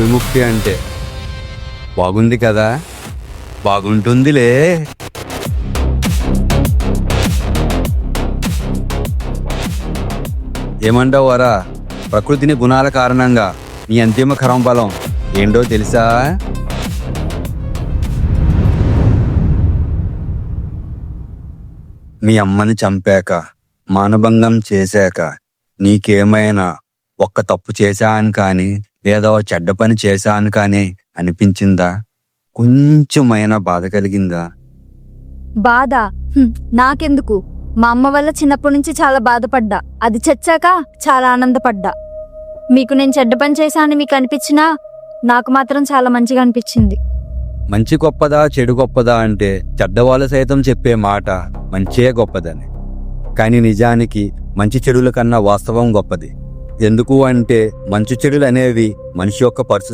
విముక్తి అంటే బాగుంది కదా, బాగుంటుందిలే. ఏమంటావు వరా? ప్రకృతిని గుణాల కారణంగా నీ అంతిమ కరం బలం ఏంటో తెలుసా? మీ అమ్మని చంపాక, మానభంగం చేశాక నీకేమైనా ఒక్క తప్పు చేశాను కానీ లేదా చెడ్డ పని చేశాను కానీ అనిపించిందా? కొంచెమైనా బాధ కలిగిందా? బాధ? నాకెందుకు? మా అమ్మ వల్ల చిన్నప్పటి నుంచి చాలా బాధపడ్డా, అది చచ్చాక చాలా ఆనందపడ్డా. మీకు నేను చెడ్డ పని చేశానని మీకు అనిపించినా నాకు మాత్రం చాలా మంచిగా అనిపించింది. మంచి గొప్పదా చెడు గొప్పదా అంటే చెడ్డవాళ్ళు సైతం చెప్పే మాట మంచే గొప్పదని. కానీ నిజానికి మంచి చెడుల కన్నా వాస్తవం గొప్పది. ఎందుకు అంటే మంచి చెడులు అనేవి మనిషి యొక్క పరిస్థితి